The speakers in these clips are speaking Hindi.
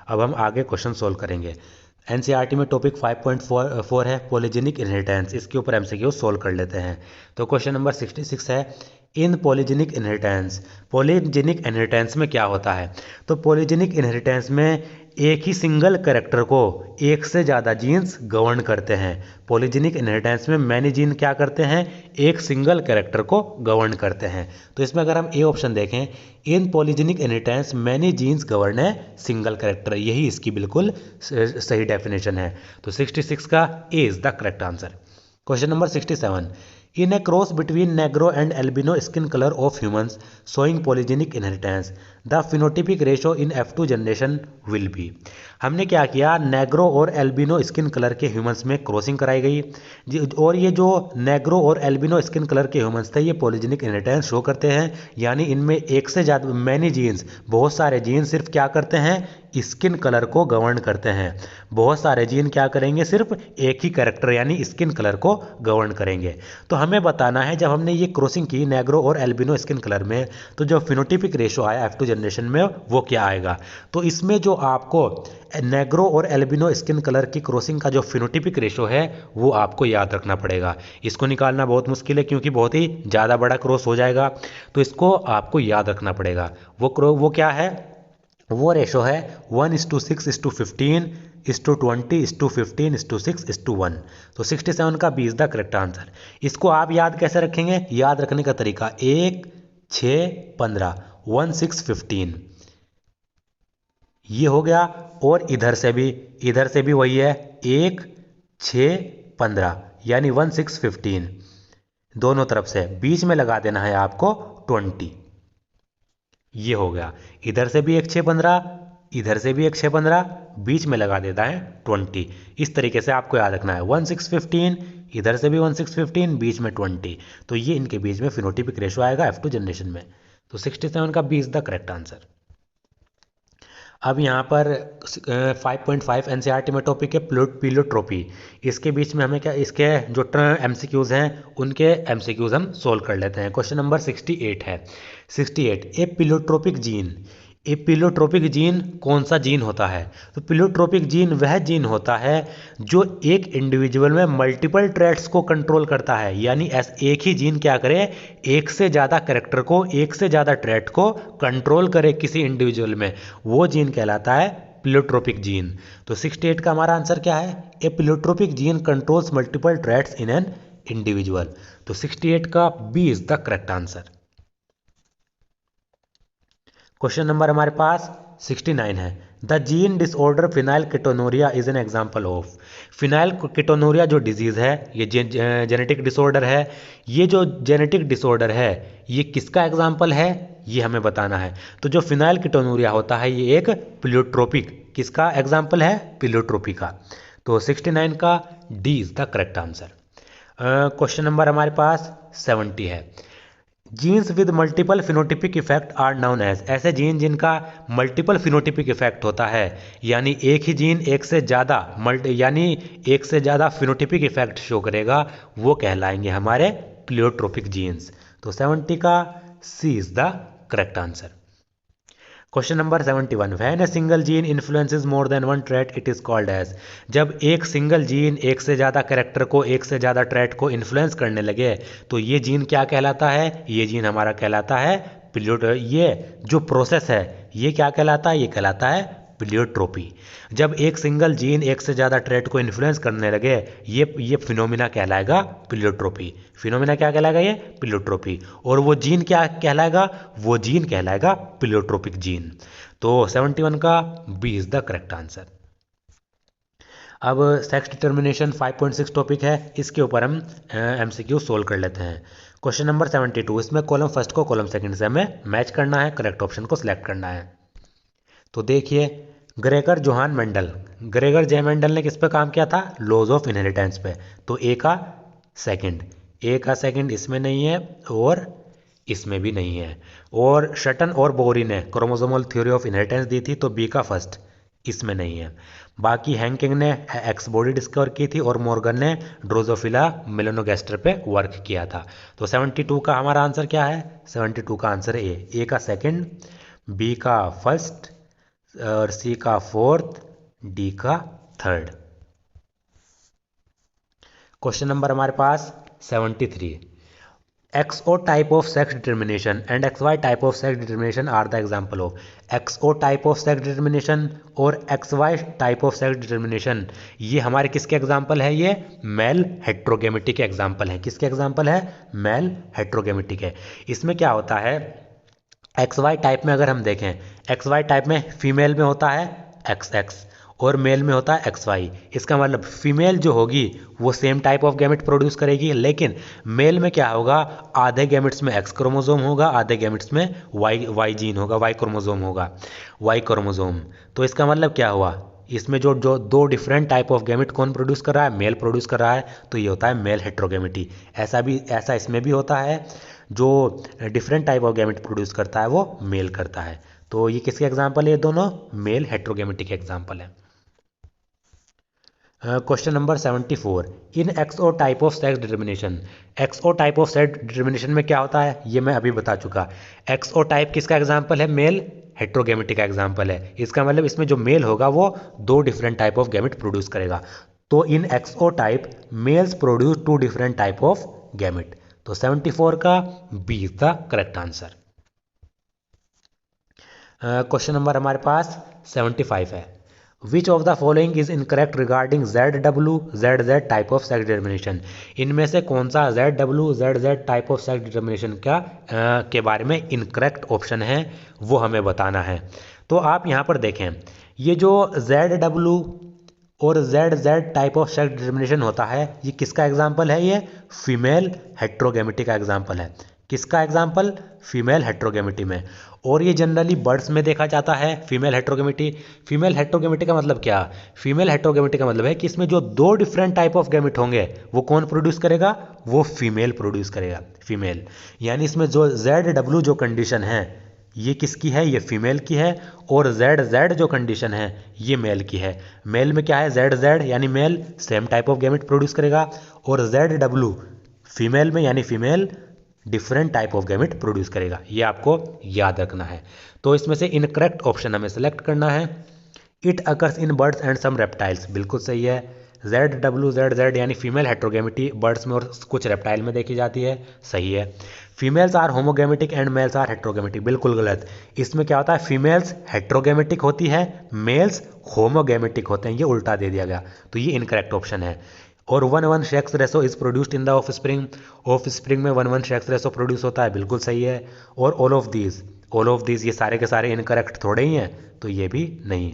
अब हम आगे क्वेश्चन सोल्व करेंगे। एनसीईआरटी में टॉपिक 5.4 है पॉलीजेनिक इनहेरिटेंस, इसके ऊपर एमसीक्यू सोल्व कर लेते हैं। तो क्वेश्चन नंबर 66 है इन पॉलीजेनिक इनहेरिटेंस। पॉलीजेनिक इनहेरिटेंस में क्या होता है? तो पॉलीजेनिक इनहेरिटेंस में एक ही सिंगल कैरेक्टर को एक से ज़्यादा जीन्स गवर्न करते हैं। पॉलीजेनिक इनहेरिटेंस में मैनी जीन क्या करते हैं? एक सिंगल कैरेक्टर को गवर्न करते हैं। तो इसमें अगर हम ए ऑप्शन देखें, in polygenic inheritance many genes govern है सिंगल कैरेक्टर, यही इसकी बिल्कुल सही डेफिनेशन है। तो 66 का a is the correct answer. Question number 67 in a cross between negro and albino skin colour of humans showing polygenic inheritance the phenotypic ratio in F2 generation will be. हमने क्या किया, नेग्रो और एल्बिनो स्किन कलर के ह्यूमंस में क्रॉसिंग कराई गई और ये जो नेग्रो और एल्बिनो स्किन कलर के ह्यूमंस थे ये पॉलीजेनिक इनहेरिटेंस शो करते हैं, यानी इनमें एक से ज़्यादा मैनी जीन्स, बहुत सारे जीन सिर्फ क्या करते हैं? स्किन कलर को गवर्न करते हैं। बहुत सारे जीन क्या करेंगे? सिर्फ एक ही कैरेक्टर यानी स्किन कलर को गवर्न करेंगे। तो हमें बताना है जब हमने ये क्रॉसिंग की नेग्रो और एल्बिनो स्किन कलर में, तो जो फिनोटिपिक रेशो आया F2 जनरेशन में वो क्या आएगा? तो इसमें जो आपको नेग्रो और एल्बिनो स्किन कलर की क्रॉसिंग का जो फिनोटिपिक रेशो है वो आपको याद रखना पड़ेगा। इसको निकालना बहुत मुश्किल है क्योंकि बहुत ही ज़्यादा बड़ा क्रॉस हो जाएगा, तो इसको आपको याद रखना पड़ेगा। वो क्या है? वो रेशो है 1:6:15:20:15:6:1। तो 67 का B is the correct answer. इसको आप याद कैसे रखेंगे? याद रखने का तरीका 1, 6, 15 1:6:15 ये हो गया। और इधर से भी वही है 1, 6, 15 यानी 1:6:15 दोनों तरफ से बीच में लगा देना है आपको 20। ये हो गया, इधर से भी 1:6:15 इधर से भी 1:6:15 बीच में लगा देता है 20। इस तरीके से आपको याद रखना है 1:6:15 इधर से भी 1:6:15 बीच में 20। तो ये इनके बीच में फिनोटिपिक रेशो आएगा F2 जनरेशन में। तो 67 का B is the correct answer. अब यहाँ पर 5.5 एनसीईआरटी में टॉपिक है प्लियोट्रोपी। इसके बीच में हमें क्या, इसके जो एमसीक्यूज़ हैं उनके एमसीक्यूज़ हम सोल्व कर लेते हैं। क्वेश्चन नंबर 68 है 68 ए प्लियोट्रोपिक जीन। ए प्लियोट्रोपिक जीन कौन सा जीन होता है? तो प्लियोट्रोपिक जीन वह जीन होता है जो एक इंडिविजुअल में मल्टीपल ट्रेट्स को कंट्रोल करता है, यानी एक ही जीन क्या करे, एक से ज़्यादा कैरेक्टर को, एक से ज़्यादा ट्रेट को कंट्रोल करे किसी इंडिविजुअल में, वो जीन कहलाता है प्लियोट्रोपिक जीन। तो 68 का हमारा आंसर क्या है? A pleiotropic gene controls multiple traits in an individual. तो 68 का B is the correct answer. Question number हमारे पास 69 है the gene disorder phenylketonuria is an example of. Phenylketonuria जो डिजीज़ है ये जेनेटिक डिसऑर्डर है। ये जो जेनेटिक डिसऑर्डर है ये किसका एग्जाम्पल है ये हमें बताना है। तो जो फिनाइल कीटोनूरिया होता है ये एक प्लियोट्रोपिक, किसका एग्जाम्पल है? प्लियोट्रोपी का। तो 69 का D is the correct answer. Question number हमारे पास 70 है genes with multiple phenotypic effect are known as. ऐसे जीन जिनका मल्टीपल फिनोटिपिक इफेक्ट होता है, यानी एक ही जीन एक से ज़्यादा फिनोटिपिक इफेक्ट शो करेगा, वो कहलाएंगे हमारे प्लियोट्रोपिक जीन्स। तो 70 का c is the correct answer. Question number 71 when a single gene influences more than one trait it is called as. जब एक सिंगल जीन एक से ज़्यादा कैरेक्टर को, एक से ज़्यादा ट्रेट को इन्फ्लुएंस करने लगे तो ये जीन क्या कहलाता है? ये जीन हमारा कहलाता है ये जो प्रोसेस है ये क्या कहलाता है? ये कहलाता है प्लियोट्रोपी। जब एक सिंगल जीन एक से ज़्यादा ट्रेट को इन्फ्लुएंस करने लगे ये फिनोमिना कहलाएगा प्लियोट्रोपी। फिनोमिना क्या कहलाएगा? ये प्लियोट्रोपी। और वो जीन क्या कहलाएगा? वो जीन कहलाएगा प्लियोट्रोपिक जीन। तो 71 का B is the correct answer. अब सेक्स डिटर्मिनेशन 5.6 टॉपिक है, इसके ऊपर हम एमसीक्यू सोल्व कर लेते हैं। क्वेश्चन नंबर 72 इसमें कॉलम फर्स्ट को कॉलम सेकंड से हमें मैच करना है, करेक्ट ऑप्शन को सिलेक्ट करना है। तो देखिए ग्रेगर जे मेंडल ने किस पे काम किया था? लॉज ऑफ इनहेरिटेंस पे। तो ए का सेकंड इसमें नहीं है और इसमें भी नहीं है। और शटन और बोरी ने क्रोमोसोमल थ्योरी ऑफ इनहेरिटेंस दी थी, तो बी का फर्स्ट इसमें नहीं है। बाकी हैंकिंग ने एक्स बॉडी डिस्कवर की थी और मॉर्गन ने ड्रोजोफिला मेलानोगास्टर पे वर्क किया था। तो 72 का हमारा आंसर क्या है? 72 का आंसर ए का सेकंड, बी का फर्स्ट, और सी का फोर्थ, डी का थर्ड। क्वेश्चन नंबर हमारे पास 73, XO type of sex determination and XY type of sex determination are the example of। XO type of sex determination और XY type of sex determination ये हमारे किसके एग्जाम्पल है? ये मेल हेट्रोगेमिटी के एग्जाम्पल है। किसके एग्जाम्पल है? मेल हेट्रोगेमिटी के। इसमें क्या होता है, XY टाइप में अगर हम देखें, XY टाइप में फीमेल में होता है XX और मेल में होता है XY। इसका मतलब फीमेल जो होगी वो same type of gamete produce करेगी, लेकिन मेल में क्या होगा, आधे गैमेट्स में X क्रोमोसोम होगा, आधे गैमेट्स में Y जीन होगा, Y क्रोमोसोम होगा, Y क्रोमोसोम। तो इसका मतलब क्या हुआ, इसमें जो जो दो डिफरेंट टाइप ऑफ गैमेट कौन प्रोड्यूस कर रहा है? मेल प्रोड्यूस कर रहा है, तो ये होता है मेल हेट्रोगेमिटी। ऐसा इसमें भी होता है, जो different type of gamete produce करता है वो मेल करता है। तो ये किसके एग्जाम्पल है? ये दोनों मेल हेट्रोगेमिटी के एग्जाम्पल है। Question number 74, in XO type of sex determination. XO type of sex determination में क्या होता है, ये मैं अभी बता चुका। XO टाइप किसका एग्जाम्पल है? मेल हेट्रोगेमिटी का एग्जाम्पल है। इसका मतलब इसमें जो मेल होगा वो दो different type of gamete produce करेगा। तो in XO type males produce two different type of gamete. तो 74 का B is the correct answer. Question number हमारे पास 75 है, which of the following is incorrect regarding ZW ZZ type of sex determination. इनमें से कौन सा ZW ZZ type of sex determination का के बारे में इनकरेक्ट ऑप्शन है वो हमें बताना है। तो आप यहाँ पर देखें, ये जो ZW और ZZ type of sex determination होता है, ये किसका एग्जाम्पल है? ये फीमेल हेट्रोगेमिटी का एग्जाम्पल है। किसका एग्जाम्पल? फीमेल हेट्रोगेमिटी में। और ये जनरली बर्ड्स में देखा जाता है फीमेल हेट्रोगेमिटी। फीमेल हेट्रोगेमिटी का मतलब क्या? फीमेल हेट्रोगेमिटी का मतलब है कि इसमें जो दो डिफरेंट टाइप ऑफ गैमेट होंगे वो कौन प्रोड्यूस करेगा? वो फीमेल प्रोड्यूस करेगा, फीमेल। यानी इसमें जो ZW जो कंडीशन है ये किसकी है? ये फीमेल की है। और ZZ जो कंडीशन है ये मेल की है। मेल में क्या है? ZZ यानी male same type of gamete produce करेगा, और ZW फीमेल में यानी female different type of gamete produce करेगा। ये आपको याद रखना है। तो इसमें से इनकरेक्ट ऑप्शन हमें सेलेक्ट करना है। It occurs in birds and some reptiles, बिल्कुल सही है। ZW ZZ यानी फीमेल हेट्रोगेमिटी बर्ड्स में और कुछ रेप्टाइल में देखी जाती है, सही है। Females are homogametic and males are heterogametic, बिल्कुल गलत। इसमें क्या होता है? फीमेल्स हेट्रोगेमेटिक होती है, मेल्स होमोगेमेटिक होते हैं, ये उल्टा दे दिया गया। तो ये इनकरेक्ट ऑप्शन है। और 1:1 sex ratio is produced in the of spring में 1:1 सेक्स रेशो प्रोड्यूस होता है, बिल्कुल सही है। और ऑल ऑफ दीज ये सारे के सारे इनकरेक्ट थोड़े ही हैं, तो ये भी नहीं।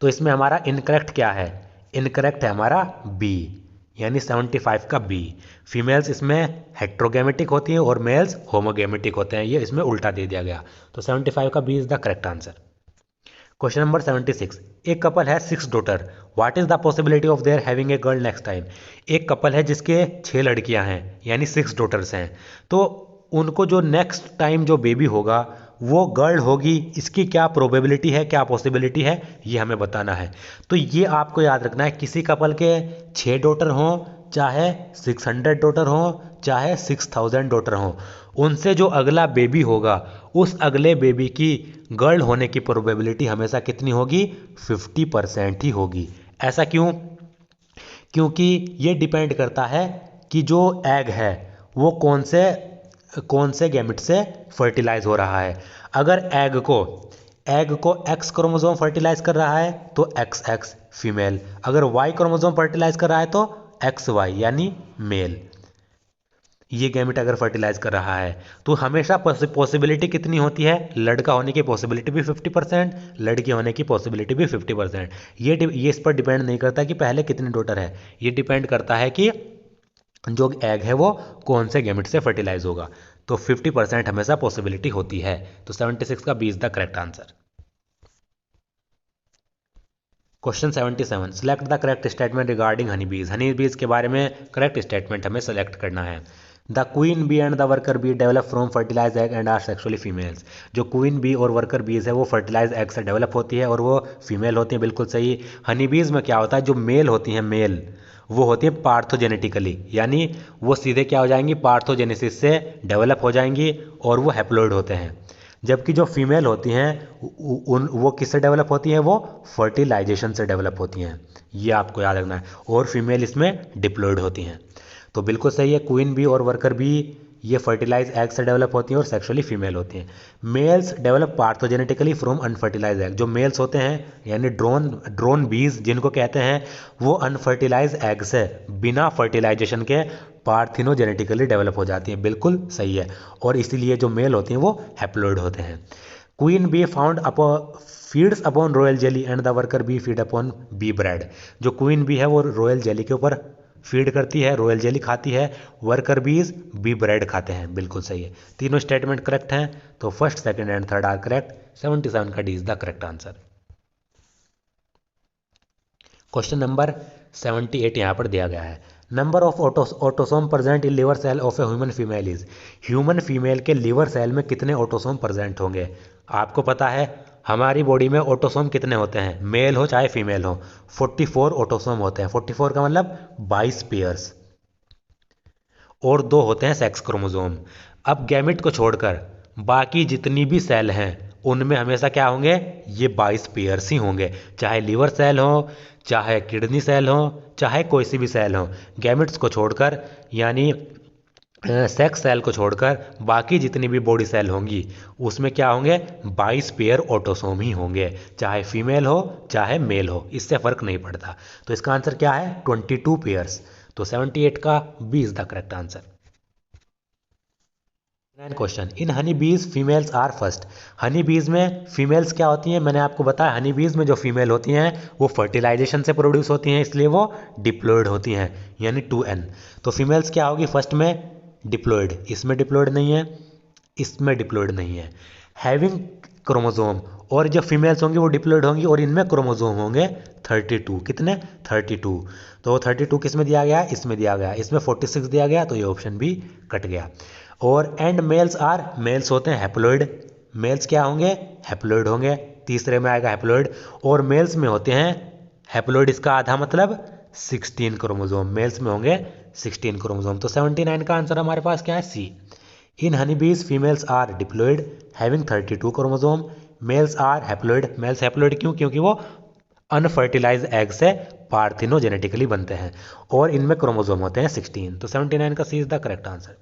तो इसमें हमारा इनकरेक्ट क्या है? इनकरेक्ट है हमारा बी, यानी 75 का बी। फीमेल्स इसमें हेट्रोगेमेटिक होती हैं और मेल्स होमोगेमेटिक होते हैं, ये इसमें उल्टा दे दिया गया। तो 75 का B is the correct answer. Question number 76, एक कपल है 6 daughter, what is the possibility of their having a girl next time. एक कपल है जिसके 6 लड़कियां हैं, यानी 6 डॉटर्स हैं। तो उनको जो नेक्स्ट टाइम जो बेबी होगा वो गर्ल होगी, इसकी क्या प्रोबेबिलिटी है, क्या पॉसिबिलिटी है, ये हमें बताना है। तो ये आपको याद रखना है, किसी कपल के 6 डॉटर हों, चाहे 600 डॉटर हों, चाहे 6000 डॉटर हों, उनसे जो अगला बेबी होगा उस अगले बेबी की गर्ल होने की प्रोबेबिलिटी हमेशा कितनी होगी? 50% ही होगी। ऐसा क्यों? क्योंकि ये डिपेंड करता है कि जो एग है वो कौन से गैमेट से फर्टिलाइज हो रहा है। अगर एग को एक्स क्रोमोसोम फर्टिलाइज कर रहा है तो XX फीमेल, अगर वाई क्रोमोसोम फर्टिलाइज कर रहा है तो XY यानी मेल। ये गैमेट अगर फर्टिलाइज कर रहा है तो हमेशा पॉसिबिलिटी कितनी होती है? लड़का होने की पॉसिबिलिटी भी 50%, लड़की होने की पॉसिबिलिटी भी 50%। ये इस पर डिपेंड नहीं करता कि पहले कितनी डॉटर है, ये डिपेंड करता है कि जो एग है वो कौन से गैमेट से फर्टिलाइज होगा। तो 50% हमेशा पॉसिबिलिटी होती है। तो 76 का B is the correct answer. Question 77, select the correct statement regarding honey bees. Honey बीज के बारे में करेक्ट स्टेटमेंट हमें सेलेक्ट करना है। The queen bee and the worker bee develop from fertilize egg and are sexually females. जो क्वीन बी और वर्कर बीज है वो फर्टिलाइज एग से डेवलप होती है और वो फीमेल होती है, बिल्कुल सही। हनी बीज में क्या होता है? जो मेल होती हैं, मेल वो होती है पार्थोजेनेटिकली, यानी वो सीधे क्या हो जाएंगी? पार्थोजेनेसिस से डेवलप हो जाएंगी और वो हैप्लॉइड होते हैं। जबकि जो फीमेल होती हैं उन वो किससे डेवलप होती हैं, वो फर्टिलाइजेशन से डेवलप होती हैं, ये आपको याद रखना है। और फीमेल इसमें डिप्लॉयड होती हैं। तो बिल्कुल सही है, क्वीन बी और वर्कर बी ये फर्टिलाइज एग से डेवलप होती हैं और सेक्सुअली फीमेल होती हैं। Males develop parthenogenetically from unfertilise egg, जो मेल्स होते हैं यानी ड्रोन बीज जिनको कहते हैं, वो अनफर्टिलाइज एग से बिना फर्टिलाइजेशन के पार्थिनोजेनेटिकली डेवलप हो जाती हैं। बिल्कुल सही है, और इसीलिए जो मेल होते हैं वो हैप्लॉइड होते हैं। Queen bee found feeds upon royal jelly and the worker bee feed upon bee bread, जो क्वीन बी है वो रॉयल जेली के ऊपर फीड करती है, रॉयल जेली खाती है, वर्कर बीज बी ब्रेड खाते हैं। बिल्कुल सही है, तीनों स्टेटमेंट करेक्ट हैं। तो first, second and third are correct. 77 का D is the correct answer. Question number 78 यहाँ पर दिया गया है। Number of autosome present in liver cell of a human female is, human female के लिवर सेल में कितने ऑटोसोम प्रेजेंट होंगे। आपको पता है हमारी बॉडी में ऑटोसोम कितने होते हैं, मेल हो चाहे फीमेल हो, 44 ऑटोसोम होते हैं। 44 का मतलब 22 पेयर्स, और 2 होते हैं सेक्स क्रोमोसोम। अब गैमेट को छोड़कर बाकी जितनी भी सेल हैं उनमें हमेशा क्या होंगे, ये 22 पेयर्स ही होंगे, चाहे लिवर सेल हो, चाहे किडनी सेल हो, चाहे कोई सी भी सेल हो। गैमेट्स को छोड़कर यानी सेक्स सेल को छोड़कर बाकी जितनी भी बॉडी सेल होंगी उसमें क्या होंगे, 22 पेयर ऑटोसोम ही होंगे, चाहे फीमेल हो चाहे मेल हो, इससे फर्क नहीं पड़ता। तो इसका आंसर क्या है, 22 पेयर्स। तो 78 का B is the correct answer. Question, in honey bees females are first, Honey बीज में फीमेल्स क्या होती हैं, मैंने आपको बताया हनी बीज में जो फीमेल होती हैं वो फर्टिलाइजेशन से प्रोड्यूस होती हैं, इसलिए वो डिप्लॉयड होती हैं, यानी 2n। तो फीमेल्स क्या होगी फर्स्ट में, डिप्लॉयड, इसमें डिप्लॉयड नहीं है, इसमें डिप्लॉयड नहीं है। हैविंग क्रोमोसोम, और जो फीमेल्स होंगी वो डिप्लॉयड होंगी और इनमें क्रोमोसोम होंगे 32, कितने 32। तो 32 किस में दिया गया, इसमें दिया गया, इसमें 46 दिया गया, तो ये ऑप्शन भी कट गया। और एंड मेल्स आर, मेल्स होते हैं हैप्लॉइड, मेल्स क्या होंगे, हैप्लॉइड होंगे, तीसरे में आएगा हैप्लॉइड। और मेल्स में होते हैं हैप्लॉइड, इसका आधा मतलब 16 क्रोमोसोम, मेल्स में होंगे 16 क्रोमोसोम। तो 79 का आंसर हमारे पास क्या है, c. In honeybees females are diploid having 32 chromosome, males are haploid, males haploid क्यों, क्योंकि वो अनफर्टिलाइज एग से पार्थिनोजेनेटिकली बनते हैं और इनमें क्रोमोसोम होते हैं 16। तो 79 का c is the correct answer.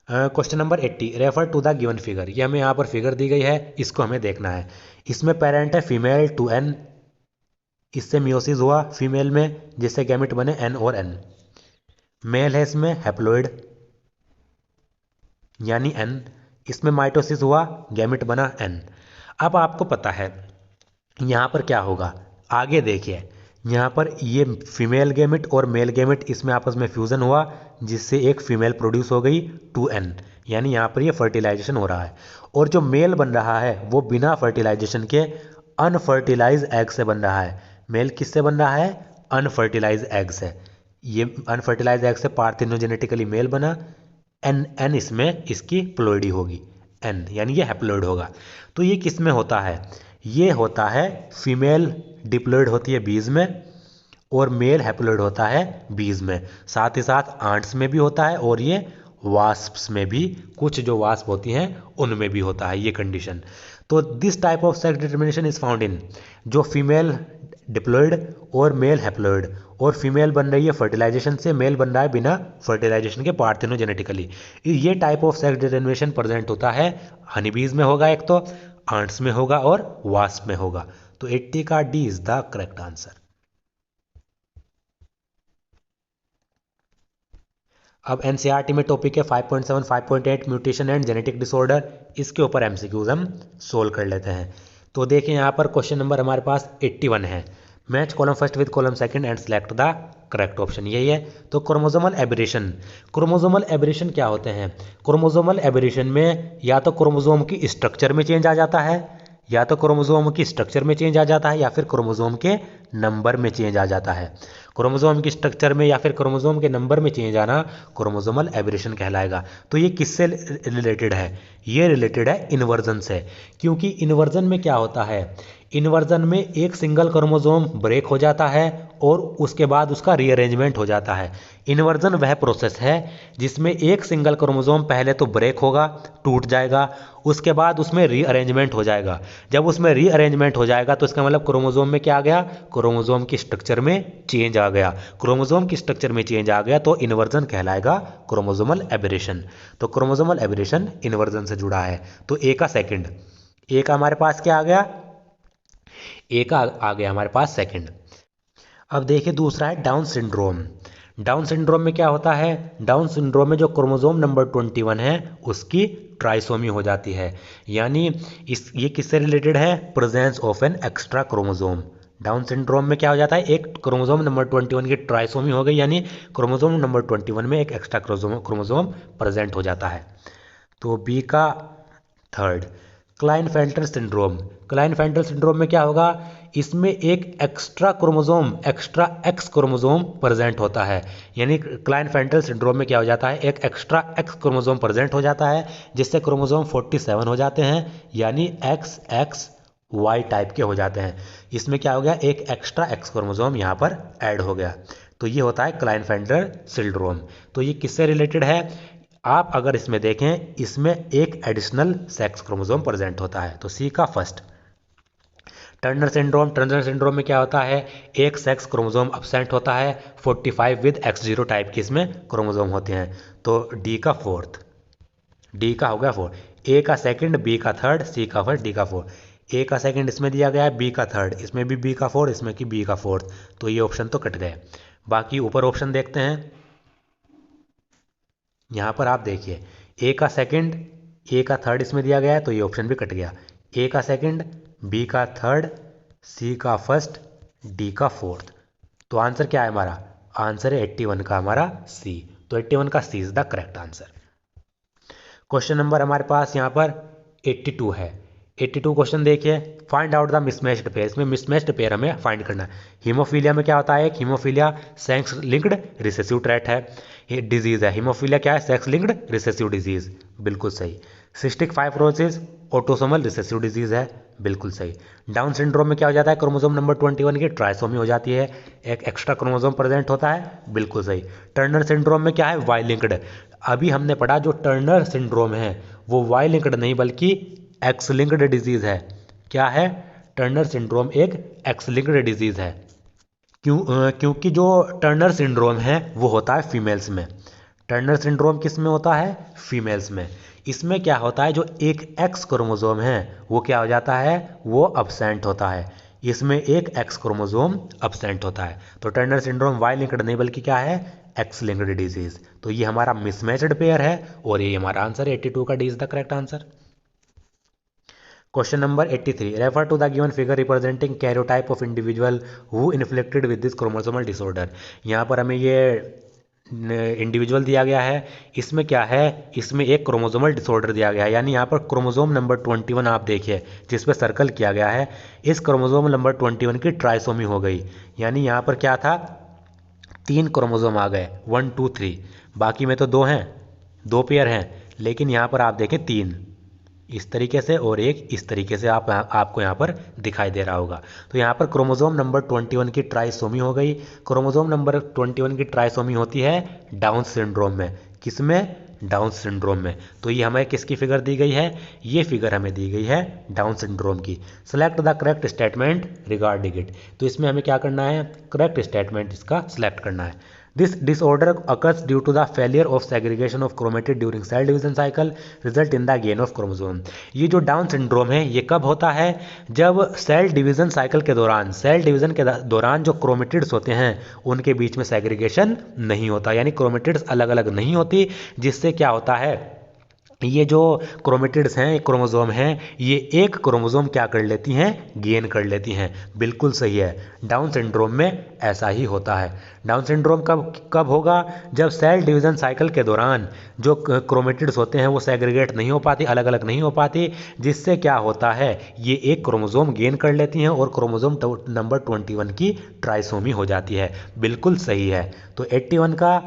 Question number 80, refer to the given figure, ये हमें यहाँ पर फिगर दी गई है, इसको हमें देखना है। इसमें पेरेंट है फीमेल 2n, इससे मियोसिस हुआ फीमेल में जिससे गैमेट बने n और n। मेल है इसमें हैप्लॉइड यानी n, इसमें माइटोसिस हुआ गैमेट बना n। अब आपको पता है यहाँ पर क्या होगा, आगे देखिए, यहाँ पर ये फीमेल गैमेट और मेल गैमेट इसमें आपस में फ्यूज़न हुआ जिससे एक फीमेल प्रोड्यूस हो गई 2n, यानी यहाँ पर ये फर्टिलाइजेशन हो रहा है। और जो मेल बन रहा है वो बिना फर्टिलाइजेशन के अनफर्टिलाइज एग से बन रहा है। मेल किससे बन रहा है, अनफर्टिलाइज एग से। ये अनफर्टिलाइज एग से पार्थिनोजेनेटिकली मेल बना, n इसमें इसकी प्लोइडी होगी, n यानी ये हैप्लॉइड होगा। तो ये किस में होता है, ये होता है फीमेल डिप्लॉयड होती है बीज में और मेल हैप्लॉइड होता है बीज में, साथ ही साथ आंट्स में भी होता है और ये वास्प्स में भी, कुछ जो वास्प होती हैं उनमें भी होता है ये कंडीशन। तो this type of sex determination is found in, जो फीमेल डिप्लॉयड और मेल हैप्लॉइड, और फीमेल बन रही है फर्टिलाइजेशन से, मेल बन रहा है बिना फर्टिलाइजेशन के पार्थिनोजेनेटिकली। ये type of sex determination present होता है हनीबीज में होगा, एक तो आंट्स में होगा और वास्प में होगा। तो 80 का D is the correct answer. अब एनसीईआरटी में टॉपिक है 5.7 5.8 म्यूटेशन एंड जेनेटिक डिसऑर्डर, इसके ऊपर एमसीक्यूज हम सोल्व कर लेते हैं। तो देखिए यहाँ पर क्वेश्चन नंबर हमारे पास 81 है। Match column first with column second and select the correct option, यही है। तो क्रोमोसोमल एबरेशन, क्रोमोसोमल एबरेशन क्या होते हैं, क्रोमोसोमल एबरेशन में या तो क्रोमोसोम की स्ट्रक्चर में चेंज आ जाता है, या तो क्रोमोसोम की स्ट्रक्चर में चेंज आ जाता है, या फिर क्रोमोसोम के नंबर में चेंज आ जाता है। क्रोमोसोम की स्ट्रक्चर में या फिर क्रोमोसोम के नंबर में चेंज आना क्रोमोसोमल एबरेशन कहलाएगा। तो ये किससे रिलेटेड है, ये रिलेटेड है इन्वर्जन से, क्योंकि इन्वर्जन में क्या होता है, इन्वर्जन में एक सिंगल क्रोमोसोम ब्रेक हो जाता है और उसके बाद उसका रीअरेंजमेंट हो जाता है। इन्वर्जन वह प्रोसेस है जिसमें एक सिंगल क्रोमोसोम पहले तो ब्रेक होगा, टूट जाएगा, उसके बाद उसमें रीअरेंजमेंट हो जाएगा। जब उसमें रीअरेंजमेंट हो जाएगा तो इसका मतलब क्रोमोसोम में क्या आ गया, क्रोमोसोम की स्ट्रक्चर में चेंज आ गया। क्रोमोसोम की स्ट्रक्चर में चेंज आ गया तो इन्वर्जन कहलाएगा क्रोमोसोमल एबरेशन। तो क्रोमोसोमल एबरेशन इन्वर्जन से जुड़ा है। तो ए का सेकंड, ए का हमारे पास क्या आ गया, ए का आ गया हमारे पास सेकंड। अब देखिए दूसरा है डाउन सिंड्रोम। डाउन सिंड्रोम में क्या होता है, डाउन सिंड्रोम में जो क्रोमोसोम नंबर 21 है उसकी ट्राइसोमी हो जाती है। यानी ये किससे रिलेटेड है, presence of an extra chromosome. Down syndrome में क्या हो जाता है, एक क्रोमोसोम नंबर 21 की ट्राइसोमी हो गई, यानी क्रोमोसोम नंबर 21 में एक एक्स्ट्रा क्रोमोसोम प्रेजेंट हो जाता है। तो बी का third. Klinefelter syndrome, Klinefelter syndrome में क्या होगा, इसमें एक extra chromosome, extra x chromosome present होता है। यानी क्लाइनफेल्टर सिंड्रोम में क्या हो जाता है, एक एक्स्ट्रा एक्स क्रोमोसोम प्रेजेंट हो जाता है जिससे क्रोमोसोम 47 हो जाते हैं, यानी एक्स एक्स वाई टाइप के हो जाते हैं। इसमें क्या हो गया, एक एक्स्ट्रा एक्स क्रोमोसोम यहाँ पर ऐड हो गया। तो ये होता है क्लाइनफेल्टर सिंड्रोम। तो ये किससे रिलेटेड है, आप अगर इसमें देखें इसमें एक एडिशनल सेक्स क्रोमोसोम प्रेजेंट होता है। तो सी का first. Turner syndrome, Turner syndrome में क्या होता है, एक सेक्स क्रोमोसोम अब्सेंट होता है, 45 विद X0 टाइप के इसमें क्रोमोसोम होते हैं। तो डी का फोर्थ, डी का हो गया फोर्थ। ए का सेकंड, बी का थर्ड, सी का फर्स्ट, डी का फोर्थ। ए का सेकंड इसमें दिया गया है, बी का थर्ड, इसमें भी बी का फोर्थ, इसमें की बी का फोर्थ। तो ये ऑप्शन तो कट गए। बाकी ऊपर ऑप्शन देखते हैं। यहाँ पर आप देखिए ए का सेकंड, ए का थर्ड इसमें दिया गया है तो ये ऑप्शन भी कट गया। ए का सेकंड, बी का थर्ड, सी का फर्स्ट, डी का फोर्थ। तो आंसर क्या है हमारा, आंसर है 81 का हमारा सी। तो 81 का c is the correct answer. Question number हमारे पास यहाँ पर 82 है। 82 क्वेश्चन देखिए, find out the mismatched pair. इसमें मिसमैच्ड पेयर हमें फाइंड करना है। हीमोफीलिया में क्या होता है, एक haemophilia sex linked recessive trait है, ये डिजीज है। हीमोफीलिया क्या है, सेक्स लिंक्ड रिसेसिव डिजीज, बिल्कुल सही। Cystic fibrosis autosomal recessive disease है, बिल्कुल सही। डाउन सिंड्रोम में क्या हो जाता है, क्रोमोसोम नंबर 21 की ट्राइसोमी हो जाती है, एक एक्स्ट्रा क्रोमोसोम प्रेजेंट होता है, बिल्कुल सही। टर्नर सिंड्रोम में क्या है, वाई लिंक्ड। अभी हमने पढ़ा जो टर्नर सिंड्रोम है वो वाई लिंक्ड नहीं बल्कि एक्स लिंक्ड डिजीज है। क्या है, टर्नर सिंड्रोम एक एक्स लिंक्ड डिजीज है। क्योंकि जो टर्नर सिंड्रोम है वो होता है फीमेल्स में। टर्नर सिंड्रोम किस में होता है, फीमेल्स में। इसमें क्या होता है, जो एक एक्स क्रोमोसोम है वो क्या हो जाता है, वो अब्सेंट होता है। इसमें एक एक्स क्रोमोसोम अब्सेंट होता है। तो टर्नर सिंड्रोम वाई लिंक्ड नहीं बल्कि क्या है, एक्स लिंक्ड डिजीज। तो ये हमारा मिसमैच्ड पेयर है और ये हमारा आंसर 82 का D is the correct answer. Question number 83, refer to the given figure representing karyotype of individual who inflicted with this chromosomal disorder. यहाँ पर हमें ये इंडिविजुअल दिया गया है, इसमें क्या है, इसमें एक क्रोमोसोमल डिसऑर्डर दिया गया है। यानी यहाँ पर क्रोमोसोम नंबर 21 आप देखिए जिस पे सर्कल किया गया है, इस क्रोमोसोम नंबर 21 की ट्राइसोमी हो गई। यानी यहाँ पर क्या था, 3 क्रोमोसोम आ गए, 1 2 3, बाकी में तो 2 हैं, 2 पेयर हैं, लेकिन यहाँ पर आप देखें 3 इस तरीके से और एक इस तरीके से आपको यहाँ पर दिखाई दे रहा होगा। तो यहाँ पर क्रोमोसोम नंबर 21 की ट्राइसोमी हो गई। क्रोमोसोम नंबर 21 की ट्राइसोमी होती है डाउन सिंड्रोम में, किसमें, डाउन सिंड्रोम में। तो ये हमें किसकी फिगर दी गई है, ये फिगर हमें दी गई है डाउन सिंड्रोम की। Select the correct statement regarding it. तो इसमें हमें क्या करना है, करेक्ट स्टेटमेंट इसका सिलेक्ट करना है। This disorder occurs due to the failure of segregation of chromatid during cell division cycle, result in the gain of chromosome। ये जो डाउन सिंड्रोम है ये कब होता है, जब सेल डिवीजन साइकिल के दौरान, सेल डिवीजन के दौरान जो क्रोमेटिड्स होते हैं उनके बीच में सेग्रीगेशन नहीं होता, यानी क्रोमेटिड्स अलग अलग नहीं होती, जिससे क्या होता है, ये जो क्रोमेटिड्स हैं, क्रोमोसोम हैं, ये एक क्रोमोसोम क्या कर लेती हैं, गेन कर लेती हैं। बिल्कुल सही है, डाउन सिंड्रोम में ऐसा ही होता है। डाउन सिंड्रोम कब कब होगा, जब सेल डिवीजन साइकिल के दौरान जो क्रोमेटिड्स होते हैं वो सेग्रीगेट नहीं हो पाती, अलग अलग नहीं हो पाती, जिससे क्या होता है, ये एक क्रोमोसोम गेन कर लेती हैं और क्रोमोसोम नंबर 21 की ट्राइसोमी हो जाती है। बिल्कुल सही है। तो 81 का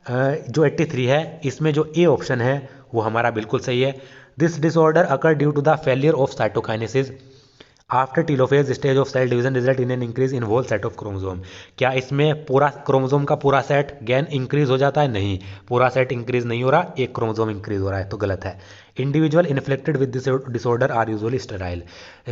जो 83 है इसमें जो ए ऑप्शन है वो हमारा बिल्कुल सही है। This disorder occur due to the failure of cytokinesis. After telophase stage of cell division result in an increase in whole set of chromosome. क्या इसमें पूरा क्रोमोसोम का पूरा सेट गेन इंक्रीज हो जाता है? नहीं, पूरा सेट इंक्रीज नहीं हो रहा, एक क्रोमोसोम इंक्रीज हो रहा है, तो गलत है। Individual inflected with disorder are usually sterile.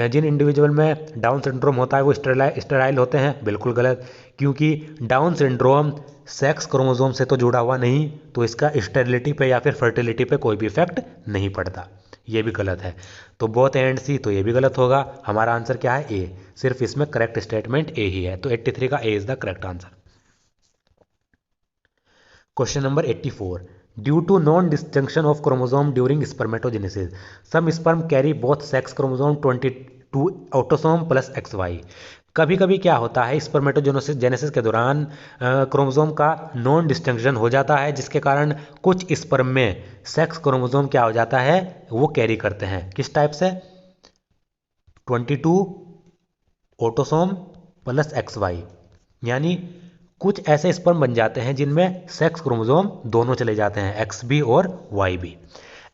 जिन इंडिविजुअल में डाउन सिंड्रोम होता है वो स्टेराइल होते हैं, बिल्कुल गलत, क्योंकि डाउन सिंड्रोम सेक्स क्रोमोसोम से तो जुड़ा हुआ नहीं, तो इसका स्टेरिलिटी पे या फिर फर्टिलिटी पे कोई भी इफेक्ट नहीं पड़ता, ये भी गलत है। तो बोथ ए एंड सी, तो ये भी गलत होगा। हमारा आंसर क्या है? ए। सिर्फ इसमें करेक्ट स्टेटमेंट ए ही है, तो 83 का a is the correct answer. Question number 84, due to non disjunction of chromosome during spermatogenesis some sperm carry both sex chromosome 22 autosome plus XY। कभी कभी क्या होता है, स्पर्मेटोजेनेसिस के दौरान क्रोमोसोम का नॉन डिस्टिंक्शन हो जाता है, जिसके कारण कुछ स्पर्म में सेक्स क्रोमोसोम क्या हो जाता है, वो कैरी करते हैं। किस टाइप से? 22 ऑटोसोम प्लस XY, यानी कुछ ऐसे स्पर्म बन जाते हैं जिनमें सेक्स क्रोमोसोम दोनों चले जाते हैं, XB और YB।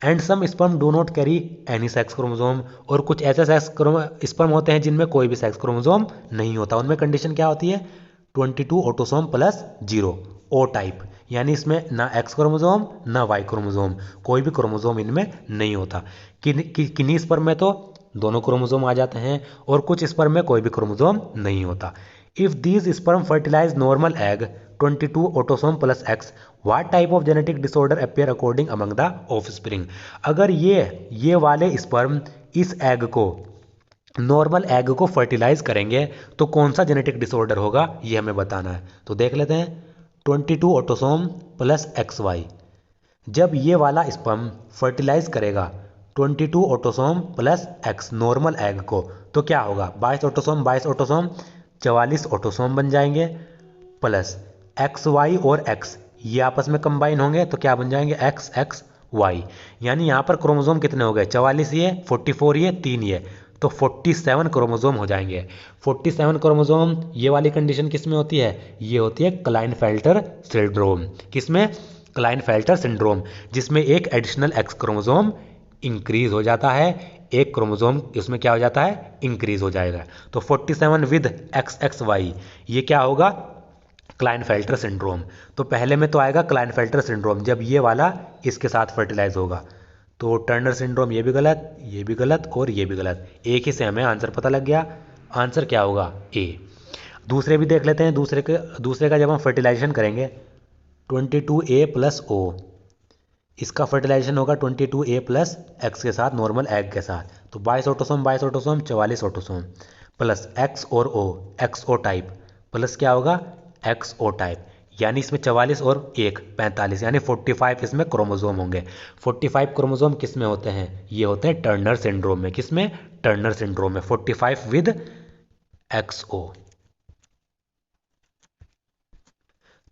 And some sperm do not carry any sex chromosome, और कुछ ऐसे स्पर्म होते हैं जिनमें कोई भी सेक्स क्रोमोसोम नहीं होता। उनमें कंडीशन क्या होती है? 22 ऑटोसोम प्लस 0, ओ टाइप, यानी इसमें ना एक्स क्रोमोसोम ना वाई क्रोमोसोम, कोई भी क्रोमोसोम इनमें नहीं होता। किन्हीं स्पर्म में तो दोनों क्रोमोसोम आ जाते हैं और कुछ स्पर्म में कोई भी क्रोमोसोम नहीं होता। If these sperm fertilize normal egg 22 autosome plus X, what type of genetic disorder appear according among the offspring. अगर ये वाले स्पर्म इस एग को, नॉर्मल एग को फर्टिलाइज करेंगे तो कौन सा जेनेटिक डिसऑर्डर होगा, ये हमें बताना है। तो देख लेते हैं, 22 ऑटोसोम प्लस XY, जब ये वाला स्पर्म फर्टिलाइज करेगा 22 autosome plus X normal egg को, तो क्या होगा? 22 ऑटोसोम 22 ऑटोसोम 44 ऑटोसोम बन जाएंगे, प्लस XY और X ये आपस में कंबाइन होंगे तो क्या बन जाएंगे? XXY। यानी यहाँ पर क्रोमोसोम कितने हो गए? 44 ये, 44 ये, 3 ये, तो 47 क्रोमोसोम हो जाएंगे। 47 क्रोमोसोम, ये वाली कंडीशन किस में होती है? ये होती है क्लाइनफेल्टर सिंड्रोम। किसमें? क्लाइनफेल्टर सिंड्रोम, जिसमें एक एडिशनल X क्रोमोसोम इंक्रीज हो जाता है, एक क्रोमोसोम इसमें क्या हो जाता है? इंक्रीज हो जाएगा। तो 47 विद XXY, ये क्या होगा? Klinefelter syndrome. तो पहले में तो आएगा क्लाइनफेल्टर सिंड्रोम जब ये वाला इसके साथ फर्टिलाइज होगा। तो टर्नर सिंड्रोम ये भी गलत, ये भी गलत और ये भी गलत, एक ही से हमें आंसर पता लग गया। आंसर क्या होगा? ए। दूसरे भी देख लेते हैं। दूसरे का जब हम फर्टिलाइजेशन करेंगे 22A प्लस O, इसका फर्टिलाइजेशन होगा 22A प्लस X के साथ, नॉर्मल एग के साथ, तो 22 ऑटोसोम 44 ऑटोसोम प्लस X और O, XO टाइप प्लस क्या होगा? XO टाइप, यानी इसमें 44 और 1 45, यानी 45 इसमें क्रोमोसोम होंगे। 45 क्रोमोसोम किस में होते हैं? ये होते हैं टर्नर सिंड्रोम में। किस में? टर्नर सिंड्रोम में 45 विद XO।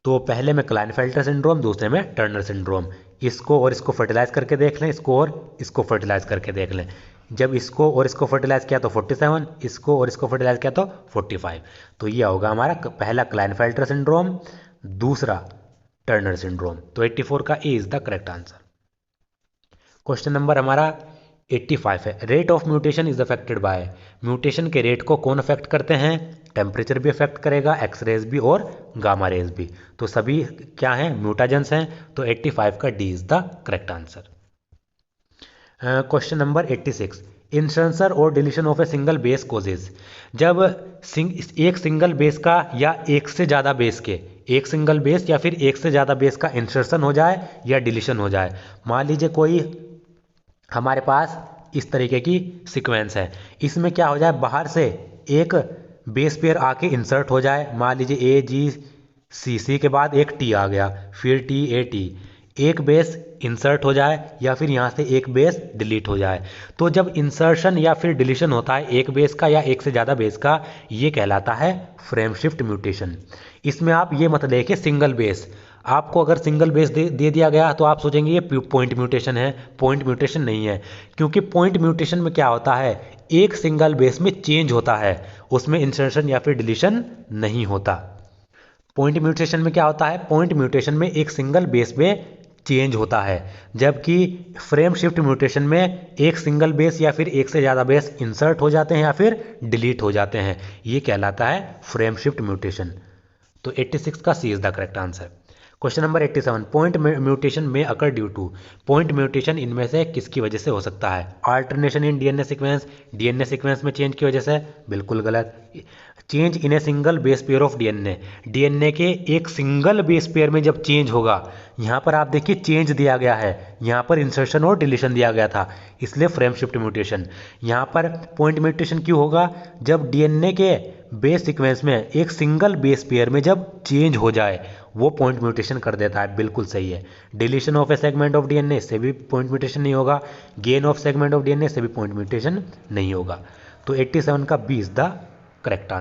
तो पहले में क्लाइनफेल्टर सिंड्रोम, दूसरे में टर्नर सिंड्रोम। इसको और इसको फर्टिलाइज करके देख लें, इसको और इसको फर्टिलाइज करके देख लें। जब इसको और इसको फर्टिलाइज किया तो 47, इसको और इसको फर्टिलाइज किया तो 45। तो ये होगा हमारा पहला क्लाइनफेल्टर सिंड्रोम, दूसरा टर्नर सिंड्रोम। तो 84 का a is the correct answer. Question number हमारा 85 है, rate of mutation is affected by. Mutation के रेट को कौन अफेक्ट करते हैं? टेम्परेचर भी अफेक्ट करेगा, एक्सरेज भी और गामा रेज भी, तो सभी क्या हैं? म्यूटाजेंस हैं। तो 85 का D is the correct answer. Question number 86, insertion और deletion of a single base causes. जब एक सिंगल बेस का या एक से ज़्यादा बेस के, एक सिंगल बेस या फिर एक से ज़्यादा बेस का इंसर्शन हो जाए या डिलीशन हो जाए। मान लीजिए कोई हमारे पास इस तरीके की सीक्वेंस है, इसमें क्या हो जाए? बाहर से एक बेस पेयर आके इंसर्ट हो जाए। मान लीजिए AGCC के बाद एक T आ गया, फिर TAT, एक बेस इंसर्ट हो जाए या फिर यहाँ से एक बेस डिलीट हो जाए। तो जब इंसर्शन या फिर डिलीशन होता है एक बेस का या एक से ज़्यादा बेस का, ये कहलाता है फ्रेम शिफ्ट म्यूटेशन। इसमें आप ये मत देखिए सिंगल बेस, आपको अगर सिंगल बेस दे दिया गया तो आप सोचेंगे ये पॉइंट म्यूटेशन है। पॉइंट म्यूटेशन नहीं है, क्योंकि पॉइंट म्यूटेशन में क्या होता है? एक सिंगल बेस में चेंज होता है, उसमें इंसर्शन या फिर डिलीशन नहीं होता। पॉइंट म्यूटेशन में क्या होता है? पॉइंट म्यूटेशन में एक सिंगल बेस पे चेंज होता है, जबकि फ्रेम शिफ्ट म्यूटेशन में एक सिंगल बेस या फिर एक से ज़्यादा बेस इंसर्ट हो जाते हैं या फिर डिलीट हो जाते हैं। ये कहलाता है फ्रेम शिफ्ट म्यूटेशन। तो 86 का c is the correct answer. Question number 87, point mutation में occur due to. Point mutation इनमें से किसकी वजह से हो सकता है? Alternation in DNA sequence, DNA sequence में चेंज की वजह से, बिल्कुल गलत। Change in a single base pair of DNA, DNA के एक सिंगल बेस पेयर में जब चेंज होगा, यहाँ पर आप देखिए चेंज दिया गया है, यहाँ पर इंसर्शन और डिलीशन दिया गया था, इसलिए फ्रेम शिफ्ट म्यूटेशन। यहाँ पर पॉइंट म्यूटेशन क्यों होगा? जब डीएनए के बेस सीक्वेंस में एक सिंगल बेस पेयर में जब चेंज हो जाए, वो पॉइंट म्यूटेशन कर देता है, बिल्कुल सही है। Deletion of a segment of DNA से भी पॉइंट म्यूटेशन नहीं होगा, gain of segment of DNA से भी पॉइंट म्यूटेशन नहीं होगा। तो 87 का B is the correct answer.